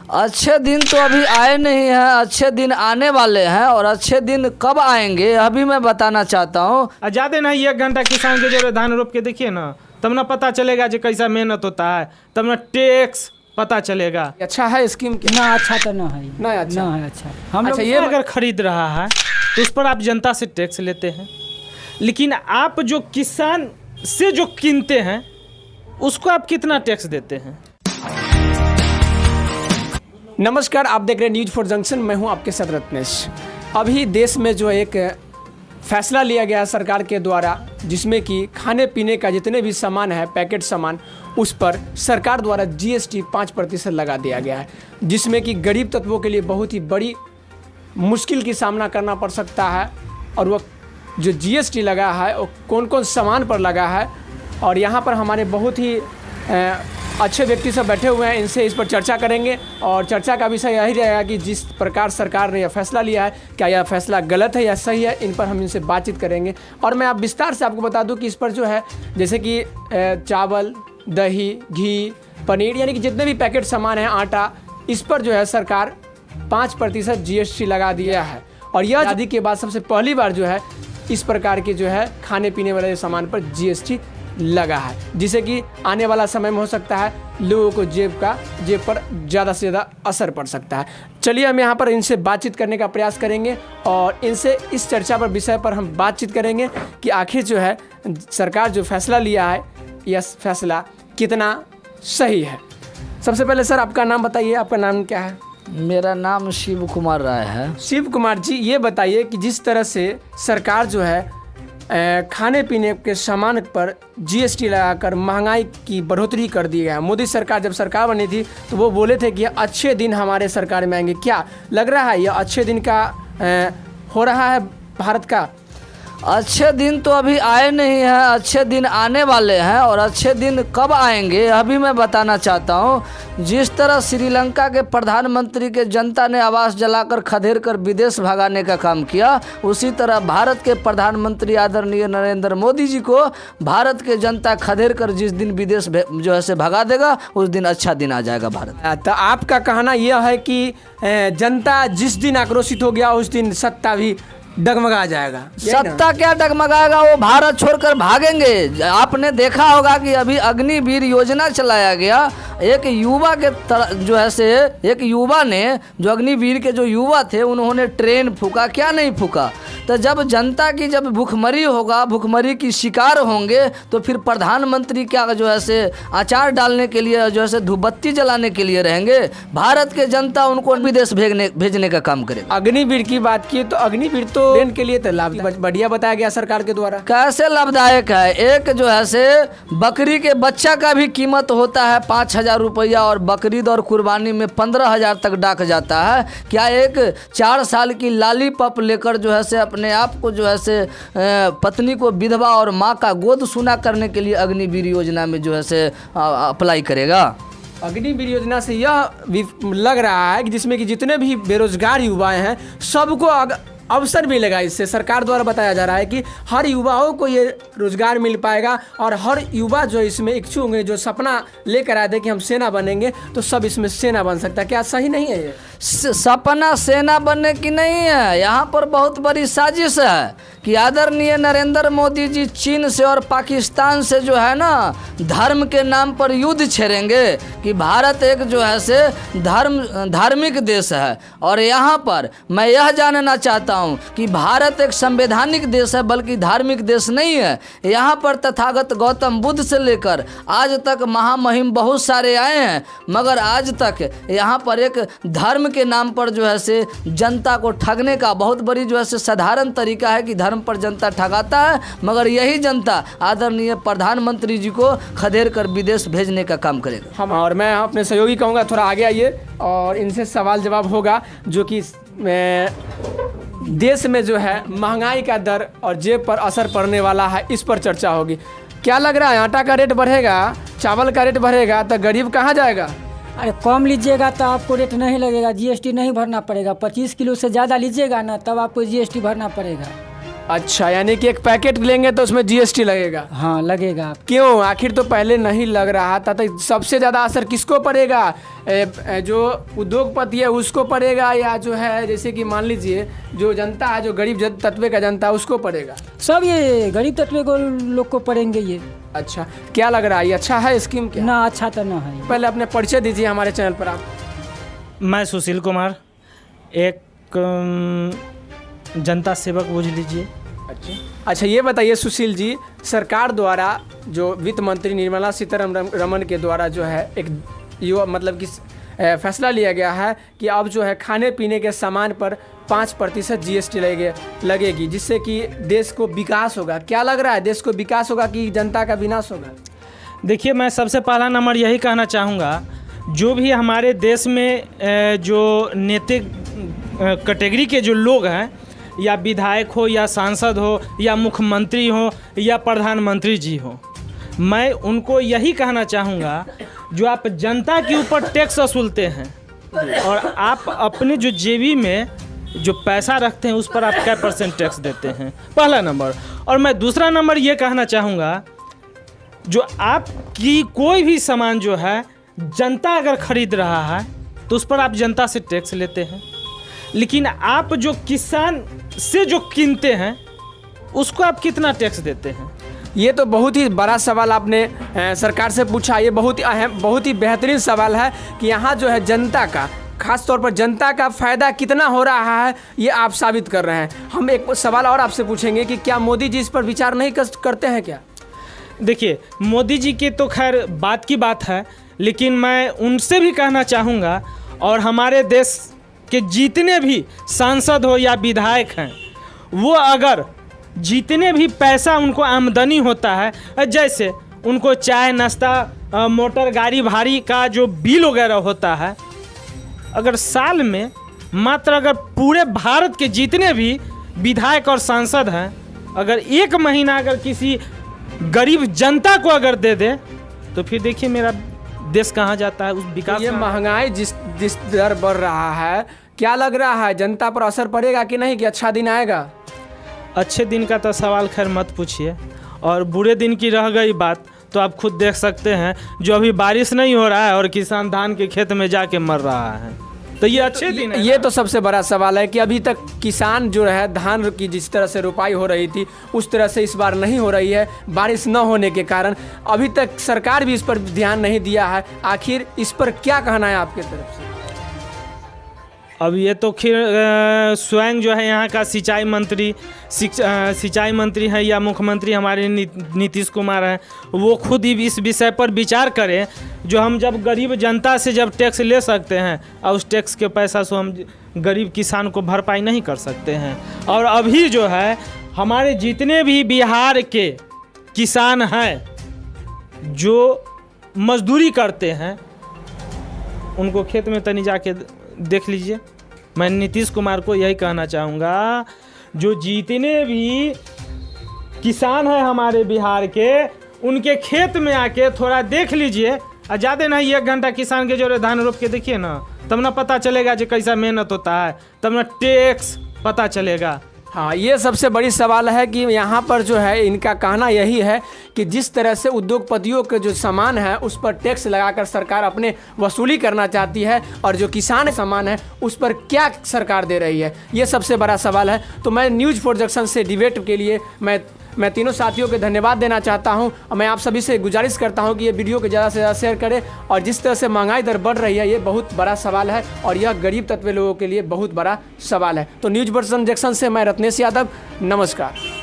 अच्छे दिन तो अभी आए नहीं हैं, अच्छे दिन आने वाले हैं और अच्छे दिन कब आएंगे अभी मैं बताना चाहता हूँ। ज़्यादा नहीं 1 घंटा किसान के जो धान रोप के देखिए ना, तब ना पता चलेगा जो कैसा मेहनत होता है, तब ना टैक्स पता चलेगा। अच्छा है स्कीम क्या? ना अच्छा तो ना है, ना अच्छा ना है अच्छा। हम अच्छा, लोग ये अगर खरीद रहा है तो उस पर आप जनता से टैक्स लेते हैं, लेकिन आप जो किसान से जो कीनते हैं उसको आप कितना टैक्स देते हैं? नमस्कार, आप देख रहे हैं न्यूज फॉर जंक्शन। मैं हूं आपके साथ रत्नेश। अभी देश में जो एक फैसला लिया गया है सरकार के द्वारा, जिसमें कि खाने पीने का जितने भी सामान है, पैकेट सामान, उस पर सरकार द्वारा जीएसटी 5% लगा दिया गया है, जिसमें कि गरीब तत्वों के लिए बहुत ही बड़ी मुश्किल की सामना करना पड़ सकता है। और वो जो जीएसटी लगा है वो कौन कौन सामान पर लगा है, और यहाँ पर हमारे बहुत ही अच्छे व्यक्ति सब बैठे हुए हैं, इनसे इस पर चर्चा करेंगे। और चर्चा का विषय यही रहेगा कि जिस प्रकार सरकार ने यह फैसला लिया है, क्या यह फैसला गलत है या सही है, इन पर हम इनसे बातचीत करेंगे। और मैं आप विस्तार से आपको बता दूं कि इस पर जो है, जैसे कि चावल, दही, घी, पनीर, यानी कि जितने भी पैकेट सामान हैं, आटा, इस पर जो है सरकार 5% जीएसटी लगा दिया है। और यह आज़ादी के बाद सबसे पहली बार जो है इस प्रकार के जो है खाने पीने वाले सामान पर जीएसटी लगा है, जिससे कि आने वाला समय में हो सकता है लोगों को जेब पर ज़्यादा से ज़्यादा असर पड़ सकता है। चलिए हम यहाँ पर इनसे बातचीत करने का प्रयास करेंगे और इनसे इस चर्चा पर विषय पर हम बातचीत करेंगे कि आखिर जो है सरकार जो फैसला लिया है, यह फैसला कितना सही है। सबसे पहले सर आपका नाम बताइए, आपका नाम क्या है? मेरा नाम शिव कुमार राय है। शिव कुमार जी, ये बताइए कि जिस तरह से सरकार जो है खाने पीने के सामान पर जीएसटी लगाकर महंगाई की बढ़ोतरी कर दी है। मोदी सरकार जब सरकार बनी थी तो वो बोले थे कि अच्छे दिन हमारे सरकार में आएंगे। क्या लग रहा है ये अच्छे दिन का हो रहा है भारत का? अच्छे दिन तो अभी आए नहीं हैं, अच्छे दिन आने वाले हैं और अच्छे दिन कब आएंगे अभी मैं बताना चाहता हूँ। जिस तरह श्रीलंका के प्रधानमंत्री के जनता ने आवास जलाकर खदेड़ कर विदेश भगाने का काम किया, उसी तरह भारत के प्रधानमंत्री आदरणीय नरेंद्र मोदी जी को भारत के जनता खदेड़ कर जिस दिन विदेश जो है से भगा देगा, उस दिन अच्छा दिन आ जाएगा भारत। तो आपका कहना यह है कि जनता जिस दिन आक्रोशित हो गया उस दिन सत्ता भी डगमगा जाएगा? सत्ता क्या डगमगाएगा, वो भारत छोड़कर भागेंगे। आपने देखा होगा कि अभी अग्निवीर योजना चलाया गया। एक युवा के जो है से एक युवा ने, जो अग्निवीर के जो युवा थे, उन्होंने ट्रेन फूका, क्या नहीं फूका। तो जब जनता की जब भूखमरी होगा, भूखमरी की शिकार होंगे, तो फिर प्रधानमंत्री क्या जो है से अचार डालने के लिए, जो है से धूपबत्ती जलाने के लिए रहेंगे। भारत के जनता उनको विदेश भेजने का काम करेगा। अग्निवीर की बात की तो अग्निवीर तो ट्रेन के लिए तो लाभदायक बढ़िया बताया गया सरकार के द्वारा। कैसे लाभदायक है? एक जो है से बकरी के बच्चा का भी कीमत होता है 5,000 रुपया, और बकरीद और कुर्बानी में 15,000 तक डाक जाता है। क्या एक 4 साल की लॉलीपॉप लेकर जो है से अपने आप को जो है से पत्नी को विधवा और माँ का गोद सुना करने के लिए अग्निवीर योजना में जो है से अप्लाई करेगा? अग्निवीर योजना से यह लग रहा है कि जिसमें कि जितने भी बेरोजगार युवाएं हैं सबको अवसर मिलेगा। इससे सरकार द्वारा बताया जा रहा है कि हर युवाओं को ये रोजगार मिल पाएगा, और हर युवा जो इसमें इच्छुक होंगे, जो सपना लेकर आए थे कि हम सेना बनेंगे, तो सब इसमें सेना बन सकता है। क्या सही नहीं है ये? सपना सेना बनने की नहीं है, यहाँ पर बहुत बड़ी साजिश है कि आदरणीय नरेंद्र मोदी जी चीन से और पाकिस्तान से जो है ना धर्म के नाम पर युद्ध छेड़ेंगे कि भारत एक जो है से धार्मिक देश है। और यहाँ पर मैं यह जानना चाहता हूँ कि भारत एक संवैधानिक देश है, बल्कि धार्मिक देश नहीं है। यहाँ पर तथागत गौतम बुद्ध से लेकर आज तक महामहिम बहुत सारे आए हैं, मगर आज तक यहाँ पर एक धर्म के नाम पर जो है से जनता को ठगने का बहुत बड़ी जो है से साधारण तरीका है कि धर्म पर जनता ठगाता है, मगर यही जनता आदरणीय प्रधानमंत्री जी को खदेड़ कर विदेश भेजने का काम करेगा। हम और मैं अपने सहयोगी कहूँगा थोड़ा आगे आइए और इनसे सवाल जवाब होगा, जो कि देश में जो है महंगाई का दर और जेब पर असर पड़ने वाला है, इस पर चर्चा होगी। क्या लग रहा है, आटा का रेट बढ़ेगा, चावल का रेट बढ़ेगा तो गरीब कहाँ जाएगा? अरे कम लीजिएगा तो आपको रेट नहीं लगेगा, जीएसटी नहीं भरना पड़ेगा। 25 किलो से ज़्यादा लीजिएगा ना, तब आपको जीएसटी भरना पड़ेगा। अच्छा, यानी कि एक पैकेट लेंगे तो उसमें जीएसटी लगेगा। हाँ लगेगा आप। क्यों? आखिर तो पहले नहीं लग रहा था, तो सबसे ज़्यादा असर किसको पड़ेगा? जो उद्योगपति है उसको पड़ेगा, या जो है जैसे कि मान लीजिए जो जनता है, जो गरीब तत्व का जनता है उसको पड़ेगा? सब ये गरीब तत्व को लोग को पड़ेंगे ये। अच्छा, क्या लग रहा है, ये अच्छा है स्कीम क्या? ना अच्छा तो ना है। पहले अपने परिचय दीजिए हमारे चैनल पर आप। मैं सुशील कुमार, एक जनता सेवक बुझ लीजिए। अच्छा, ये बताइए सुशील जी, सरकार द्वारा जो वित्त मंत्री निर्मला सीतारमण के द्वारा जो है एक मतलब कि फैसला लिया गया है कि अब जो है खाने पीने के सामान पर 5% जीएसटी लगेगी, जिससे कि देश को विकास होगा। क्या लग रहा है, देश को विकास होगा कि जनता का विनाश होगा? देखिए, मैं सबसे पहला नंबर यही कहना चाहूँगा, जो भी हमारे देश में जो नैतिक कैटेगरी के जो लोग हैं, या विधायक हो या सांसद हो या मुख्यमंत्री हो या प्रधानमंत्री जी हो, मैं उनको यही कहना चाहूँगा, जो आप जनता के ऊपर टैक्स वसूलते हैं और आप अपने जो जेबी में जो पैसा रखते हैं उस पर आप क्या % टैक्स देते हैं, पहला नंबर। और मैं दूसरा नंबर ये कहना चाहूँगा, जो आपकी कोई भी सामान जो है जनता अगर खरीद रहा है तो उस पर आप जनता से टैक्स लेते हैं, लेकिन आप जो किसान से जो कीनते हैं उसको आप कितना टैक्स देते हैं? ये तो बहुत ही बड़ा सवाल आपने सरकार से पूछा। ये बहुत ही अहम, बहुत ही बेहतरीन सवाल है कि यहाँ जो है जनता का, खास तौर पर जनता का फ़ायदा कितना हो रहा है, ये आप साबित कर रहे हैं। हम एक सवाल और आपसे पूछेंगे कि क्या मोदी जी इस पर विचार नहीं करते हैं क्या? देखिए, मोदी जी की तो खैर बात की बात है, लेकिन मैं उनसे भी कहना चाहूँगा, और हमारे देश के जितने भी सांसद हो या विधायक हैं, वो अगर जितने भी पैसा उनको आमदनी होता है, जैसे उनको चाय नाश्ता मोटर गाड़ी भाड़ी का जो बिल वगैरह होता है, अगर साल में मात्र अगर पूरे भारत के जितने भी विधायक और सांसद हैं, अगर एक महीना अगर किसी गरीब जनता को अगर दे दे, तो फिर देखिए मेरा देश कहाँ जाता है, उस विकास। ये महंगाई जिस दर बढ़ रहा है, क्या लग रहा है जनता पर असर पड़ेगा कि नहीं, कि अच्छा दिन आएगा? अच्छे दिन का तो सवाल खैर मत पूछिए, और बुरे दिन की रह गई बात तो आप खुद देख सकते हैं, जो अभी बारिश नहीं हो रहा है और किसान धान के खेत में जाके मर रहा है, तो ये अच्छे दिन है। ये तो सबसे बड़ा सवाल है कि अभी तक किसान जो है धान की जिस तरह से रुपाई हो रही थी उस तरह से इस बार नहीं हो रही है, बारिश न होने के कारण। अभी तक सरकार भी इस पर ध्यान नहीं दिया है। आखिर इस पर क्या कहना है आपके तरफ से? अब ये तो खैर स्वयं जो है यहाँ का सिंचाई मंत्री है या मुख्यमंत्री हमारे नीतीश कुमार हैं, वो खुद ही इस विषय पर विचार करें, जो हम जब गरीब जनता से जब टैक्स ले सकते हैं और उस टैक्स के पैसा से हम गरीब किसान को भरपाई नहीं कर सकते हैं। और अभी जो है हमारे जितने भी बिहार के किसान हैं जो मजदूरी करते हैं, उनको खेत में तनी जाके देख लीजिए। मैं नीतीश कुमार को यही कहना चाहूँगा, जो जितने भी किसान हैं हमारे बिहार के, उनके खेत में आके थोड़ा देख लीजिए, और ज़्यादा नहीं 1 घंटा किसान के जोरे धान रोप के देखिए ना, तब ना पता चलेगा जो कैसा मेहनत होता है, तब ना टैक्स पता चलेगा। हाँ, ये सबसे बड़ी सवाल है कि यहाँ पर जो है इनका कहना यही है कि जिस तरह से उद्योगपतियों के जो सामान है उस पर टैक्स लगाकर सरकार अपने वसूली करना चाहती है, और जो किसान सामान है उस पर क्या सरकार दे रही है, ये सबसे बड़ा सवाल है। तो मैं न्यूज़ फॉर जंक्शन से डिबेट के लिए मैं तीनों साथियों को धन्यवाद देना चाहता हूं, और मैं आप सभी से गुजारिश करता हूं कि ये वीडियो को ज़्यादा से ज़्यादा शेयर करें। और जिस तरह से महंगाई दर बढ़ रही है, ये बहुत बड़ा सवाल है, और यह गरीब तत्व लोगों के लिए बहुत बड़ा सवाल है। तो न्यूज़ फॉर जंक्शन से मैं रत्नेश यादव, नमस्कार।